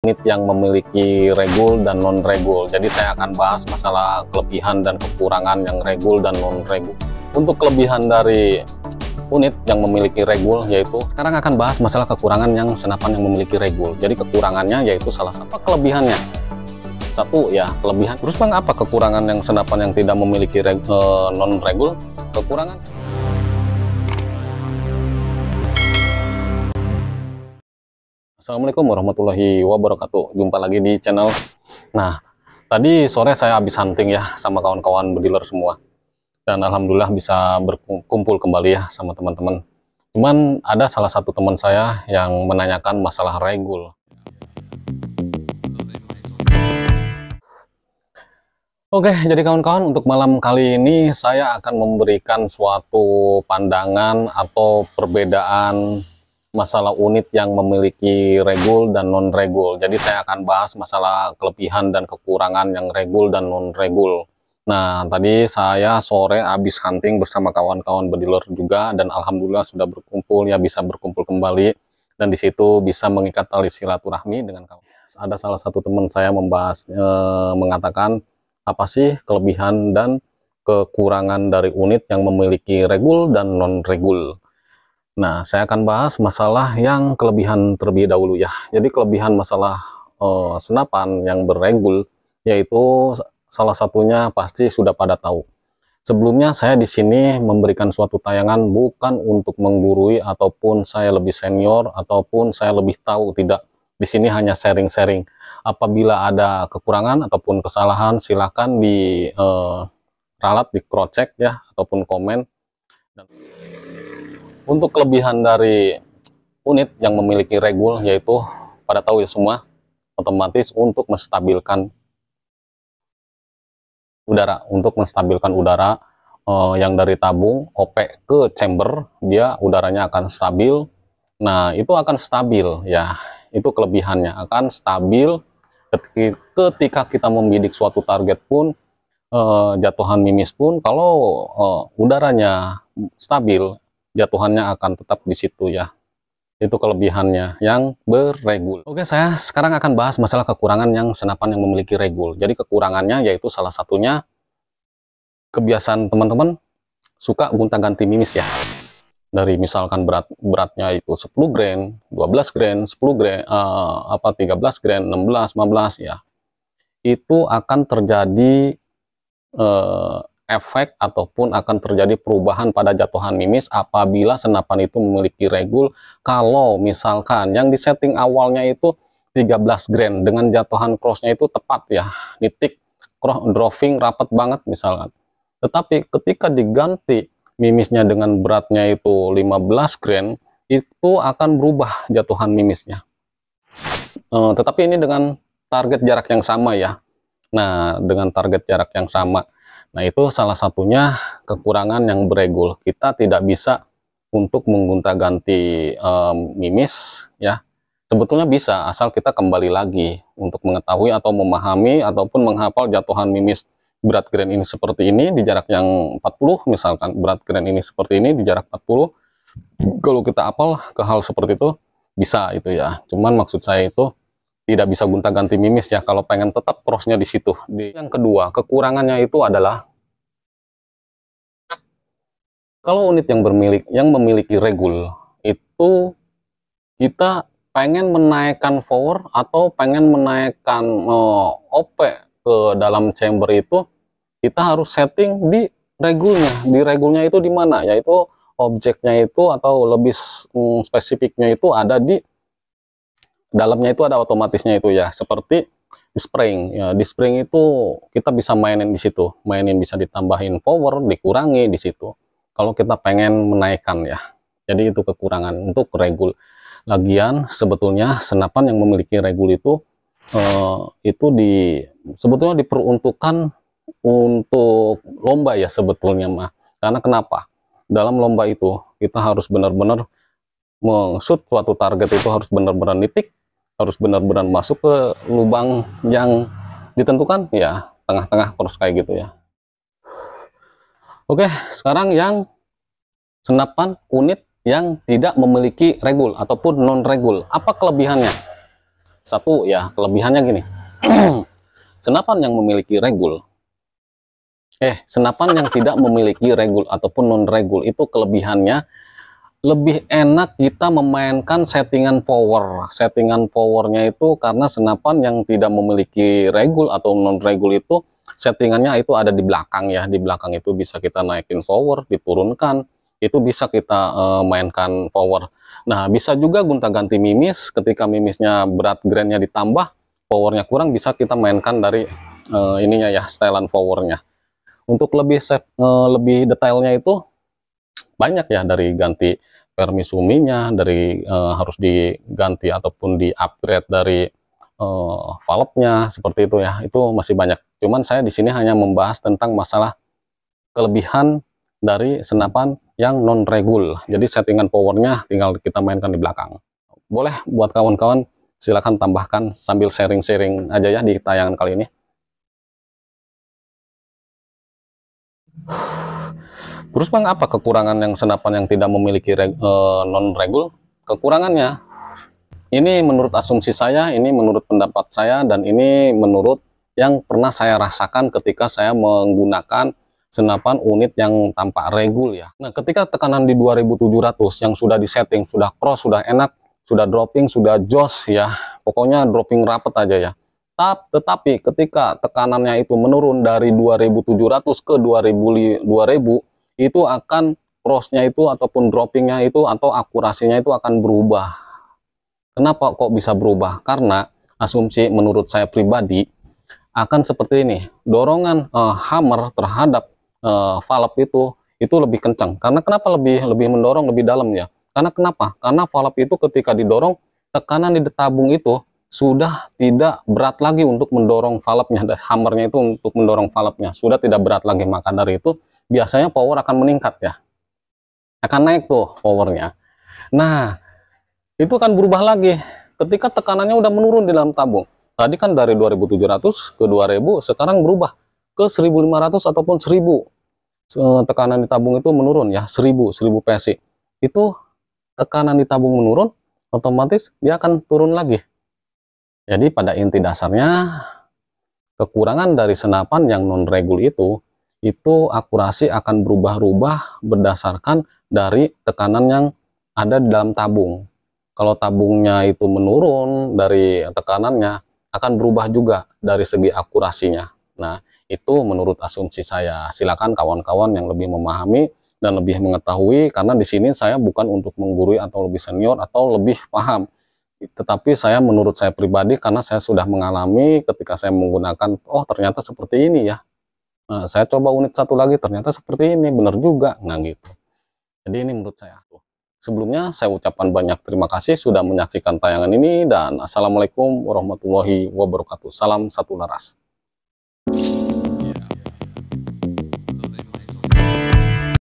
unit yang memiliki regul dan non-regul. Jadi saya akan bahas masalah kelebihan dan kekurangan yang regul dan non-regul. Untuk kelebihan dari unit yang memiliki regul, yaitu sekarang akan bahas masalah kekurangan yang senapan yang memiliki regul. Jadi kekurangannya yaitu salah satu kelebihannya. Satu ya kelebihan. Terus bang, apa kekurangan yang senapan yang tidak memiliki non-regul? Kekurangan. Assalamualaikum warahmatullahi wabarakatuh. Jumpa lagi di channel. Nah, tadi sore saya habis hunting ya sama kawan-kawan bediler semua. Dan alhamdulillah bisa berkumpul kembali ya sama teman-teman. Cuman ada salah satu teman saya yang menanyakan masalah regul. Oke, jadi kawan-kawan, untuk malam kali ini saya akan memberikan suatu pandangan atau perbedaan masalah unit yang memiliki regul dan non-regul. Jadi saya akan bahas masalah kelebihan dan kekurangan yang regul dan non-regul. Nah, tadi saya sore habis hunting bersama kawan-kawan bediler juga, dan alhamdulillah sudah berkumpul ya, bisa berkumpul kembali, dan di situ bisa mengikat tali silaturahmi dengan kawan. Ada salah satu teman saya mengatakan apa sih kelebihan dan kekurangan dari unit yang memiliki regul dan non-regul. Nah, saya akan bahas masalah yang kelebihan terlebih dahulu ya. Jadi kelebihan masalah senapan yang berregul, yaitu salah satunya pasti sudah pada tahu. Sebelumnya saya di sini memberikan suatu tayangan bukan untuk menggurui ataupun saya lebih senior ataupun saya lebih tahu, tidak. Di sini hanya sharing-sharing. Apabila ada kekurangan ataupun kesalahan, silakan di ralat, di cross check ya, ataupun komen. Untuk kelebihan dari unit yang memiliki regul, yaitu pada tahu ya semua, otomatis untuk menstabilkan udara, yang dari tabung OP ke chamber, dia udaranya akan stabil. Nah, itu akan stabil ya, itu kelebihannya, akan stabil ketika kita membidik suatu target pun, jatuhan mimis pun, kalau udaranya stabil, jatuhannya akan tetap di situ ya. Itu kelebihannya yang berregul. Oke, saya sekarang akan bahas masalah kekurangan yang senapan yang memiliki regul. Jadi kekurangannya yaitu salah satunya kebiasaan teman-teman suka gonta-ganti mimis ya. Dari misalkan beratnya itu 10 grain, 12 grain, 10 grain, 13 grain, 16, 15 ya. Itu akan terjadi efek ataupun akan terjadi perubahan pada jatuhan mimis apabila senapan itu memiliki regul. Kalau misalkan yang disetting awalnya itu 13 grain dengan jatuhan crossnya itu tepat ya, nitik cross drawing rapat banget misalkan, tetapi ketika diganti mimisnya dengan beratnya itu 15 grain, itu akan berubah jatuhan mimisnya. Tetapi ini dengan target jarak yang sama ya. Nah, dengan target jarak yang sama. Nah, itu salah satunya kekurangan yang berregul. Kita tidak bisa untuk menggonta-ganti mimis ya. Sebetulnya bisa, asal kita kembali lagi untuk mengetahui atau memahami ataupun menghafal jatuhan mimis berat grain ini seperti ini di jarak yang 40, misalkan berat grain ini seperti ini di jarak 40. Kalau kita hafal ke hal seperti itu bisa itu ya. Cuman maksud saya itu tidak bisa gonta-ganti mimis ya, kalau pengen tetap crossnya di situ. Yang kedua, kekurangannya itu adalah kalau unit yang memiliki regul itu, kita pengen menaikkan power atau pengen menaikkan OP ke dalam chamber itu, kita harus setting di regulnya. Di regulnya itu di mana? Yaitu objeknya itu, atau lebih spesifiknya itu ada di dalamnya, itu ada otomatisnya itu ya, seperti di spring ya. Di spring itu kita bisa mainin di situ, bisa ditambahin power, dikurangi di situ kalau kita pengen menaikkan ya. Jadi itu kekurangan untuk regul. Lagian sebetulnya senapan yang memiliki regul itu sebetulnya diperuntukkan untuk lomba ya sebetulnya mah. Karena kenapa? Dalam lomba itu kita harus benar-benar meng-shoot suatu target, itu harus benar-benar nitik, harus benar-benar masuk ke lubang yang ditentukan ya, tengah-tengah terus kayak gitu ya. Oke, sekarang yang senapan unit yang tidak memiliki regul ataupun non regul, apa kelebihannya? Satu ya, kelebihannya gini. Senapan yang memiliki regul, senapan yang tidak memiliki regul ataupun non regul itu kelebihannya lebih enak kita memainkan settingan power. Settingan powernya itu karena senapan yang tidak memiliki regul atau non regul itu settingannya itu ada di belakang ya. Di belakang itu bisa kita naikin power, diturunkan, itu bisa kita mainkan power. Nah, bisa juga gonta-ganti mimis. Ketika mimisnya berat grainnya ditambah, powernya kurang, bisa kita mainkan dari ininya ya, setelan powernya. Untuk lebih detailnya itu banyak ya, dari ganti permisuminya, dari harus diganti ataupun di upgrade dari valve-nya seperti itu ya. Itu masih banyak. Cuman saya di sini hanya membahas tentang masalah kelebihan dari senapan yang non regul. Jadi settingan powernya tinggal kita mainkan di belakang. Boleh buat kawan-kawan silakan tambahkan sambil sharing-sharing aja ya di tayangan kali ini. Terus Bang, apa kekurangan yang senapan yang tidak memiliki non regul? Kekurangannya ini menurut asumsi saya, ini menurut pendapat saya, dan ini menurut yang pernah saya rasakan ketika saya menggunakan senapan unit yang tanpa regul ya. Nah, ketika tekanan di 2700 yang sudah disetting, sudah cross, sudah enak, sudah dropping, sudah jos ya, pokoknya dropping rapet aja ya. Tetapi ketika tekanannya itu menurun dari 2700 ke 2000, itu akan crossnya itu ataupun droppingnya itu atau akurasinya itu akan berubah. Kenapa kok bisa berubah? Karena asumsi menurut saya pribadi akan seperti ini, dorongan hammer terhadap valve itu lebih kencang. Karena kenapa lebih mendorong lebih dalam ya? Karena kenapa? Karena valve itu ketika didorong, tekanan di tabung itu sudah tidak berat lagi untuk mendorong valve-nya, hammernya itu untuk mendorong valve-nya sudah tidak berat lagi. Maka dari itu biasanya power akan meningkat ya, akan naik tuh powernya. Nah, itu akan berubah lagi ketika tekanannya udah menurun di dalam tabung. Tadi kan dari 2700 ke 2000, sekarang berubah ke 1500 ataupun 1000. Tekanan di tabung itu menurun ya, 1000 PSI. Itu tekanan di tabung menurun, otomatis dia akan turun lagi. Jadi pada inti dasarnya, kekurangan dari senapan yang non regul itu akurasi akan berubah-ubah berdasarkan dari tekanan yang ada di dalam tabung. Kalau tabungnya itu menurun dari tekanannya, akan berubah juga dari segi akurasinya. Nah, itu menurut asumsi saya. Silakan kawan-kawan yang lebih memahami dan lebih mengetahui, karena di sini saya bukan untuk menggurui atau lebih senior atau lebih paham. Tetapi saya menurut saya pribadi, karena saya sudah mengalami ketika saya menggunakan, oh ternyata seperti ini ya. Nah, saya coba unit satu lagi, ternyata seperti ini, benar juga. Nah gitu. Jadi ini menurut saya. Sebelumnya saya ucapkan banyak terima kasih sudah menyaksikan tayangan ini, dan assalamualaikum warahmatullahi wabarakatuh. Salam satu laras.